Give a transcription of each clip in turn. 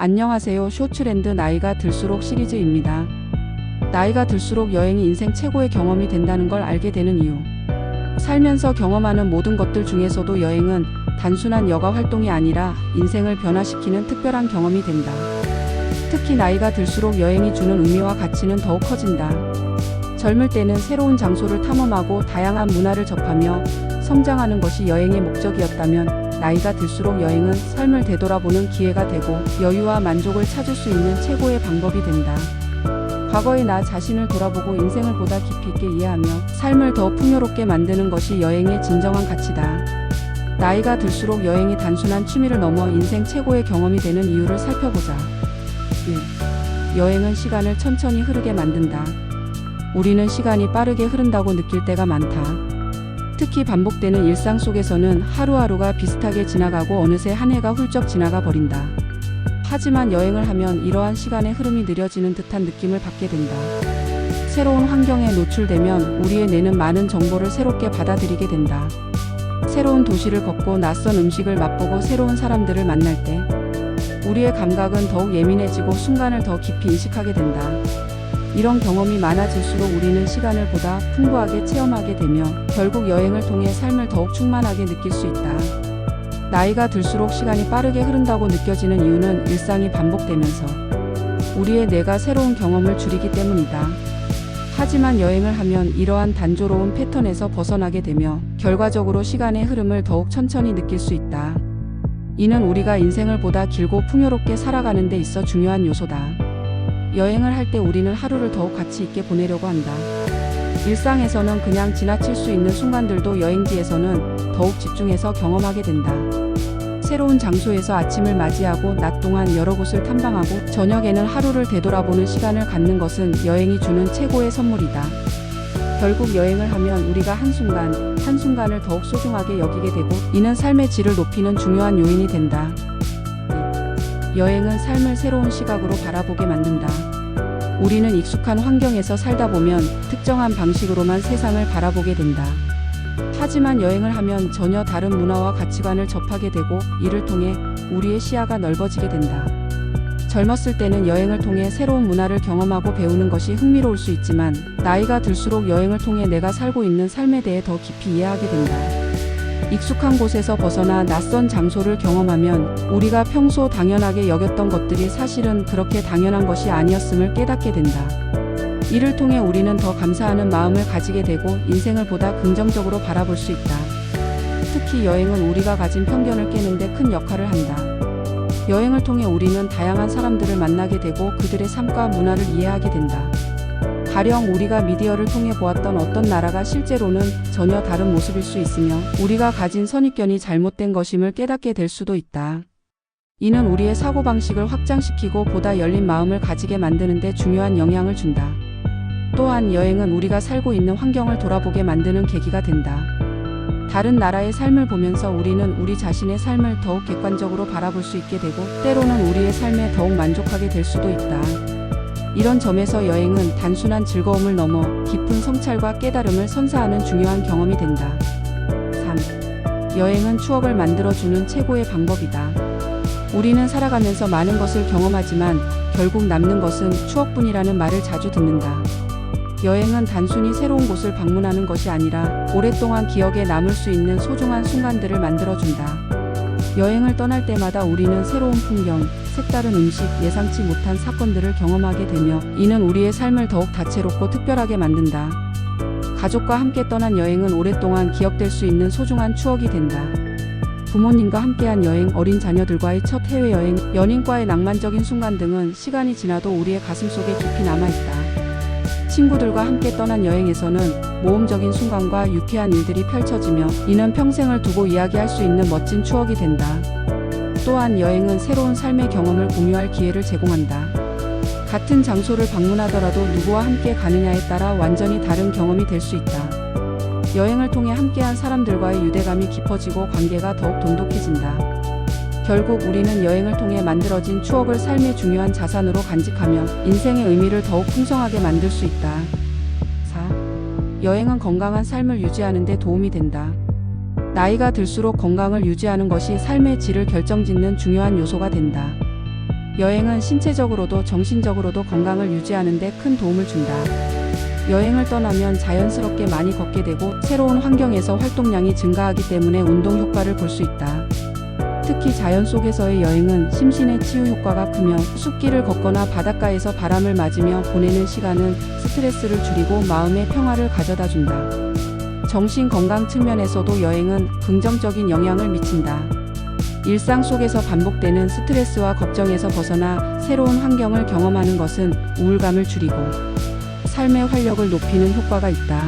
안녕하세요. 쇼츠랜드 나이가 들수록 시리즈입니다. 나이가 들수록 여행이 인생 최고의 경험이 된다는 걸 알게 되는 이유. 살면서 경험하는 모든 것들 중에서도 여행은 단순한 여가 활동이 아니라 인생을 변화시키는 특별한 경험이 된다. 특히 나이가 들수록 여행이 주는 의미와 가치는 더욱 커진다. 젊을 때는 새로운 장소를 탐험하고 다양한 문화를 접하며 성장하는 것이 여행의 목적이었다면 나이가 들수록 여행은 삶을 되돌아보는 기회가 되고 여유와 만족을 찾을 수 있는 최고의 방법이 된다. 과거의 나 자신을 돌아보고 인생을 보다 깊이 있게 이해하며 삶을 더 풍요롭게 만드는 것이 여행의 진정한 가치다. 나이가 들수록 여행이 단순한 취미를 넘어 인생 최고의 경험이 되는 이유를 살펴보자. 1. 여행은 시간을 천천히 흐르게 만든다. 우리는 시간이 빠르게 흐른다고 느낄 때가 많다. 특히 반복되는 일상 속에서는 하루하루가 비슷하게 지나가고 어느새 한 해가 훌쩍 지나가 버린다. 하지만 여행을 하면 이러한 시간의 흐름이 느려지는 듯한 느낌을 받게 된다. 새로운 환경에 노출되면 우리의 뇌는 많은 정보를 새롭게 받아들이게 된다. 새로운 도시를 걷고 낯선 음식을 맛보고 새로운 사람들을 만날 때 우리의 감각은 더욱 예민해지고 순간을 더 깊이 인식하게 된다. 이런 경험이 많아질수록 우리는 시간을 보다 풍부하게 체험하게 되며 결국 여행을 통해 삶을 더욱 충만하게 느낄 수 있다. 나이가 들수록 시간이 빠르게 흐른다고 느껴지는 이유는 일상이 반복되면서 우리의 뇌가 새로운 경험을 줄이기 때문이다. 하지만 여행을 하면 이러한 단조로운 패턴에서 벗어나게 되며 결과적으로 시간의 흐름을 더욱 천천히 느낄 수 있다. 이는 우리가 인생을 보다 길고 풍요롭게 살아가는 데 있어 중요한 요소다. 여행을 할 때 우리는 하루를 더욱 가치 있게 보내려고 한다. 일상에서는 그냥 지나칠 수 있는 순간들도 여행지에서는 더욱 집중해서 경험하게 된다. 새로운 장소에서 아침을 맞이하고 낮 동안 여러 곳을 탐방하고 저녁에는 하루를 되돌아보는 시간을 갖는 것은 여행이 주는 최고의 선물이다. 결국 여행을 하면 우리가 한순간을 더욱 소중하게 여기게 되고 이는 삶의 질을 높이는 중요한 요인이 된다. 여행은 삶을 새로운 시각으로 바라보게 만든다. 우리는 익숙한 환경에서 살다 보면 특정한 방식으로만 세상을 바라보게 된다. 하지만 여행을 하면 전혀 다른 문화와 가치관을 접하게 되고 이를 통해 우리의 시야가 넓어지게 된다. 젊었을 때는 여행을 통해 새로운 문화를 경험하고 배우는 것이 흥미로울 수 있지만 나이가 들수록 여행을 통해 내가 살고 있는 삶에 대해 더 깊이 이해하게 된다. 익숙한 곳에서 벗어나 낯선 장소를 경험하면 우리가 평소 당연하게 여겼던 것들이 사실은 그렇게 당연한 것이 아니었음을 깨닫게 된다. 이를 통해 우리는 더 감사하는 마음을 가지게 되고 인생을 보다 긍정적으로 바라볼 수 있다. 특히 여행은 우리가 가진 편견을 깨는 데 큰 역할을 한다. 여행을 통해 우리는 다양한 사람들을 만나게 되고 그들의 삶과 문화를 이해하게 된다. 가령 우리가 미디어를 통해 보았던 어떤 나라가 실제로는 전혀 다른 모습일 수 있으며 우리가 가진 선입견이 잘못된 것임을 깨닫게 될 수도 있다. 이는 우리의 사고방식을 확장시키고 보다 열린 마음을 가지게 만드는 데 중요한 영향을 준다. 또한 여행은 우리가 살고 있는 환경을 돌아보게 만드는 계기가 된다. 다른 나라의 삶을 보면서 우리는 우리 자신의 삶을 더욱 객관적으로 바라볼 수 있게 되고 때로는 우리의 삶에 더욱 만족하게 될 수도 있다. 이런 점에서 여행은 단순한 즐거움을 넘어 깊은 성찰과 깨달음을 선사하는 중요한 경험이 된다. 3. 여행은 추억을 만들어주는 최고의 방법이다. 우리는 살아가면서 많은 것을 경험하지만 결국 남는 것은 추억뿐이라는 말을 자주 듣는다. 여행은 단순히 새로운 곳을 방문하는 것이 아니라 오랫동안 기억에 남을 수 있는 소중한 순간들을 만들어준다. 여행을 떠날 때마다 우리는 새로운 풍경, 색다른 음식, 예상치 못한 사건들을 경험하게 되며 이는 우리의 삶을 더욱 다채롭고 특별하게 만든다. 가족과 함께 떠난 여행은 오랫동안 기억될 수 있는 소중한 추억이 된다. 부모님과 함께한 여행, 어린 자녀들과의 첫 해외여행, 연인과의 낭만적인 순간 등은 시간이 지나도 우리의 가슴속에 깊이 남아있다. 친구들과 함께 떠난 여행에서는 모험적인 순간과 유쾌한 일들이 펼쳐지며 이는 평생을 두고 이야기할 수 있는 멋진 추억이 된다. 또한 여행은 새로운 삶의 경험을 공유할 기회를 제공한다. 같은 장소를 방문하더라도 누구와 함께 가느냐에 따라 완전히 다른 경험이 될 수 있다. 여행을 통해 함께한 사람들과의 유대감이 깊어지고 관계가 더욱 돈독해진다. 결국 우리는 여행을 통해 만들어진 추억을 삶의 중요한 자산으로 간직하며 인생의 의미를 더욱 풍성하게 만들 수 있다. 4. 여행은 건강한 삶을 유지하는 데 도움이 된다. 나이가 들수록 건강을 유지하는 것이 삶의 질을 결정짓는 중요한 요소가 된다. 여행은 신체적으로도 정신적으로도 건강을 유지하는 데 큰 도움을 준다. 여행을 떠나면 자연스럽게 많이 걷게 되고 새로운 환경에서 활동량이 증가하기 때문에 운동 효과를 볼 수 있다. 특히 자연 속에서의 여행은 심신의 치유 효과가 크며 숲길을 걷거나 바닷가에서 바람을 맞으며 보내는 시간은 스트레스를 줄이고 마음의 평화를 가져다 준다. 정신 건강 측면에서도 여행은 긍정적인 영향을 미친다. 일상 속에서 반복되는 스트레스와 걱정에서 벗어나 새로운 환경을 경험하는 것은 우울감을 줄이고 삶의 활력을 높이는 효과가 있다.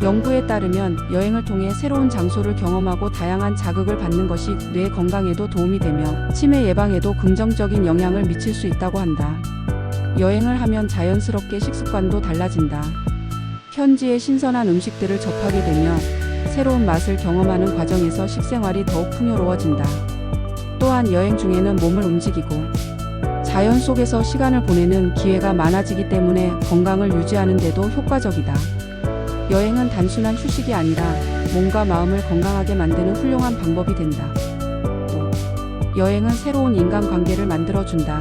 연구에 따르면 여행을 통해 새로운 장소를 경험하고 다양한 자극을 받는 것이 뇌 건강에도 도움이 되며 치매 예방에도 긍정적인 영향을 미칠 수 있다고 한다. 여행을 하면 자연스럽게 식습관도 달라진다. 현지의 신선한 음식들을 접하게 되며 새로운 맛을 경험하는 과정에서 식생활이 더욱 풍요로워진다. 또한 여행 중에는 몸을 움직이고 자연 속에서 시간을 보내는 기회가 많아지기 때문에 건강을 유지하는 데도 효과적이다. 여행은 단순한 휴식이 아니라 몸과 마음을 건강하게 만드는 훌륭한 방법이 된다. 여행은 새로운 인간관계를 만들어준다.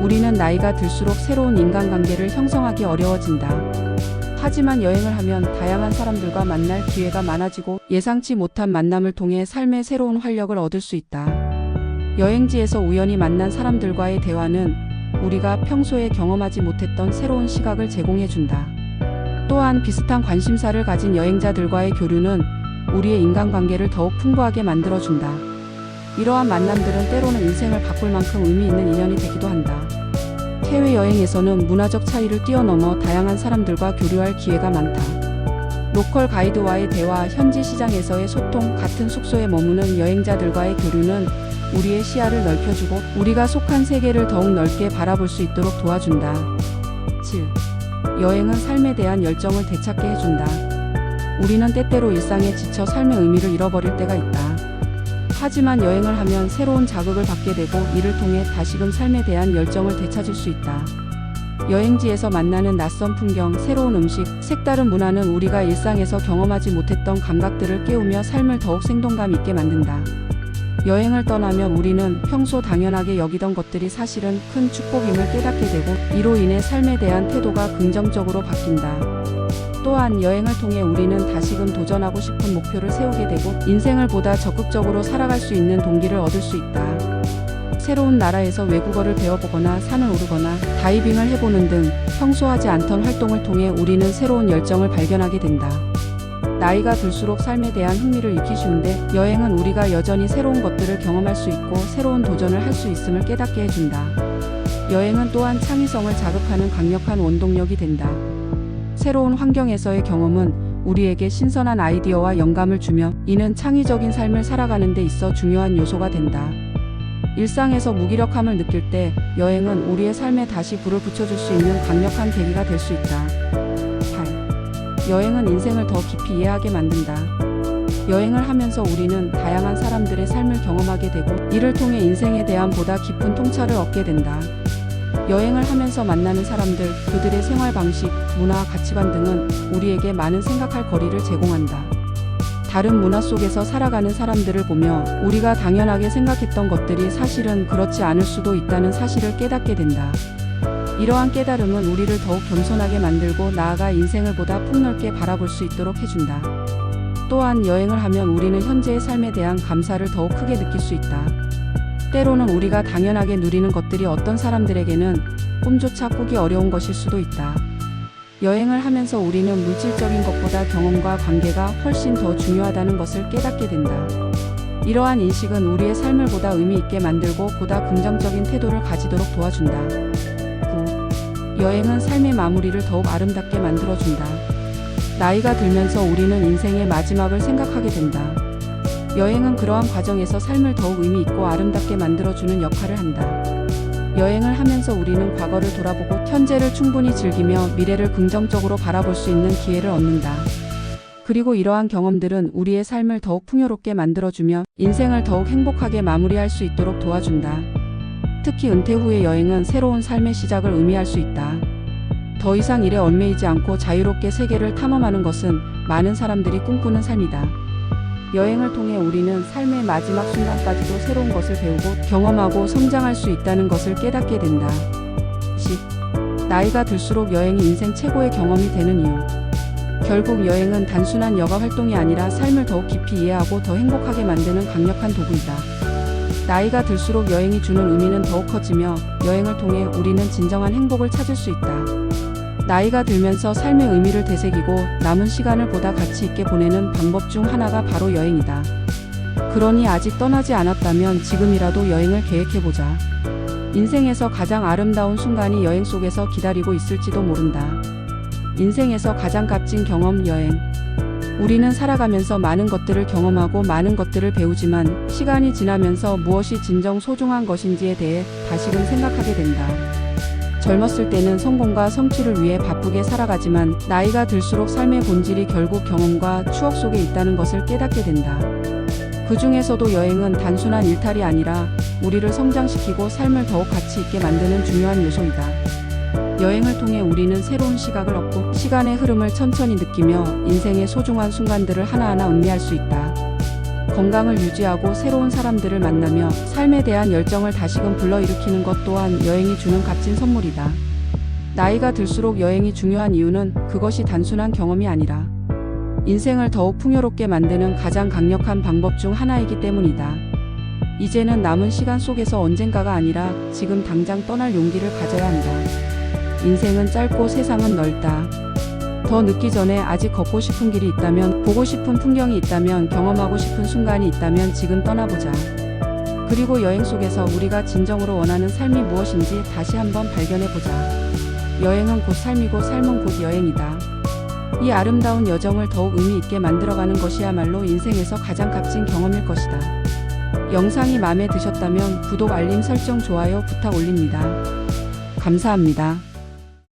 우리는 나이가 들수록 새로운 인간관계를 형성하기 어려워진다. 하지만 여행을 하면 다양한 사람들과 만날 기회가 많아지고 예상치 못한 만남을 통해 삶의 새로운 활력을 얻을 수 있다. 여행지에서 우연히 만난 사람들과의 대화는 우리가 평소에 경험하지 못했던 새로운 시각을 제공해준다. 또한 비슷한 관심사를 가진 여행자들과의 교류는 우리의 인간관계를 더욱 풍부하게 만들어준다. 이러한 만남들은 때로는 인생을 바꿀 만큼 의미 있는 인연이 되기도 한다. 해외여행에서는 문화적 차이를 뛰어넘어 다양한 사람들과 교류할 기회가 많다. 로컬 가이드와의 대화, 현지 시장에서의 소통, 같은 숙소에 머무는 여행자들과의 교류는 우리의 시야를 넓혀주고 우리가 속한 세계를 더욱 넓게 바라볼 수 있도록 도와준다. 7. 여행은 삶에 대한 열정을 되찾게 해준다. 우리는 때때로 일상에 지쳐 삶의 의미를 잃어버릴 때가 있다. 하지만 여행을 하면 새로운 자극을 받게 되고 이를 통해 다시금 삶에 대한 열정을 되찾을 수 있다. 여행지에서 만나는 낯선 풍경, 새로운 음식, 색다른 문화는 우리가 일상에서 경험하지 못했던 감각들을 깨우며 삶을 더욱 생동감 있게 만든다. 여행을 떠나면 우리는 평소 당연하게 여기던 것들이 사실은 큰 축복임을 깨닫게 되고 이로 인해 삶에 대한 태도가 긍정적으로 바뀐다. 또한 여행을 통해 우리는 다시금 도전하고 싶은 목표를 세우게 되고 인생을 보다 적극적으로 살아갈 수 있는 동기를 얻을 수 있다. 새로운 나라에서 외국어를 배워보거나 산을 오르거나 다이빙을 해보는 등 평소 하지 않던 활동을 통해 우리는 새로운 열정을 발견하게 된다. 나이가 들수록 삶에 대한 흥미를 잃기 쉬운데 여행은 우리가 여전히 새로운 것들을 경험할 수 있고 새로운 도전을 할 수 있음을 깨닫게 해준다. 여행은 또한 창의성을 자극하는 강력한 원동력이 된다. 새로운 환경에서의 경험은 우리에게 신선한 아이디어와 영감을 주며 이는 창의적인 삶을 살아가는 데 있어 중요한 요소가 된다. 일상에서 무기력함을 느낄 때 여행은 우리의 삶에 다시 불을 붙여줄 수 있는 강력한 계기가 될 수 있다. 8. 여행은 인생을 더 깊이 이해하게 만든다. 여행을 하면서 우리는 다양한 사람들의 삶을 경험하게 되고 이를 통해 인생에 대한 보다 깊은 통찰을 얻게 된다. 여행을 하면서 만나는 사람들, 그들의 생활 방식, 문화, 가치관 등은 우리에게 많은 생각할 거리를 제공한다. 다른 문화 속에서 살아가는 사람들을 보며 우리가 당연하게 생각했던 것들이 사실은 그렇지 않을 수도 있다는 사실을 깨닫게 된다. 이러한 깨달음은 우리를 더욱 겸손하게 만들고 나아가 인생을 보다 폭넓게 바라볼 수 있도록 해준다. 또한 여행을 하면 우리는 현재의 삶에 대한 감사를 더욱 크게 느낄 수 있다. 때로는 우리가 당연하게 누리는 것들이 어떤 사람들에게는 꿈조차 꾸기 어려운 것일 수도 있다. 여행을 하면서 우리는 물질적인 것보다 경험과 관계가 훨씬 더 중요하다는 것을 깨닫게 된다. 이러한 인식은 우리의 삶을 보다 의미 있게 만들고 보다 긍정적인 태도를 가지도록 도와준다. 9. 여행은 삶의 마무리를 더욱 아름답게 만들어준다. 나이가 들면서 우리는 인생의 마지막을 생각하게 된다. 여행은 그러한 과정에서 삶을 더욱 의미 있고 아름답게 만들어주는 역할을 한다. 여행을 하면서 우리는 과거를 돌아보고 현재를 충분히 즐기며 미래를 긍정적으로 바라볼 수 있는 기회를 얻는다. 그리고 이러한 경험들은 우리의 삶을 더욱 풍요롭게 만들어주며 인생을 더욱 행복하게 마무리할 수 있도록 도와준다. 특히 은퇴 후의 여행은 새로운 삶의 시작을 의미할 수 있다. 더 이상 일에 얽매이지 않고 자유롭게 세계를 탐험하는 것은 많은 사람들이 꿈꾸는 삶이다. 여행을 통해 우리는 삶의 마지막 순간까지도 새로운 것을 배우고 경험하고 성장할 수 있다는 것을 깨닫게 된다. 10. 나이가 들수록 여행이 인생 최고의 경험이 되는 이유. 결국 여행은 단순한 여가 활동이 아니라 삶을 더욱 깊이 이해하고 더 행복하게 만드는 강력한 도구이다. 나이가 들수록 여행이 주는 의미는 더욱 커지며 여행을 통해 우리는 진정한 행복을 찾을 수 있다. 나이가 들면서 삶의 의미를 되새기고 남은 시간을 보다 가치 있게 보내는 방법 중 하나가 바로 여행이다. 그러니 아직 떠나지 않았다면 지금이라도 여행을 계획해보자. 인생에서 가장 아름다운 순간이 여행 속에서 기다리고 있을지도 모른다. 인생에서 가장 값진 경험, 여행. 우리는 살아가면서 많은 것들을 경험하고 많은 것들을 배우지만 시간이 지나면서 무엇이 진정 소중한 것인지에 대해 다시금 생각하게 된다. 젊었을 때는 성공과 성취를 위해 바쁘게 살아가지만 나이가 들수록 삶의 본질이 결국 경험과 추억 속에 있다는 것을 깨닫게 된다. 그 중에서도 여행은 단순한 일탈이 아니라 우리를 성장시키고 삶을 더욱 가치 있게 만드는 중요한 요소이다. 여행을 통해 우리는 새로운 시각을 얻고 시간의 흐름을 천천히 느끼며 인생의 소중한 순간들을 하나하나 음미할 수 있다. 건강을 유지하고 새로운 사람들을 만나며 삶에 대한 열정을 다시금 불러일으키는 것 또한 여행이 주는 값진 선물이다. 나이가 들수록 여행이 중요한 이유는 그것이 단순한 경험이 아니라 인생을 더욱 풍요롭게 만드는 가장 강력한 방법 중 하나이기 때문이다. 이제는 남은 시간 속에서 언젠가가 아니라 지금 당장 떠날 용기를 가져야 한다. 인생은 짧고 세상은 넓다. 더 늦기 전에 아직 걷고 싶은 길이 있다면, 보고 싶은 풍경이 있다면, 경험하고 싶은 순간이 있다면 지금 떠나보자. 그리고 여행 속에서 우리가 진정으로 원하는 삶이 무엇인지 다시 한번 발견해보자. 여행은 곧 삶이고 삶은 곧 여행이다. 이 아름다운 여정을 더욱 의미 있게 만들어가는 것이야말로 인생에서 가장 값진 경험일 것이다. 영상이 마음에 드셨다면 구독, 알림 설정, 좋아요 부탁 올립니다. 감사합니다.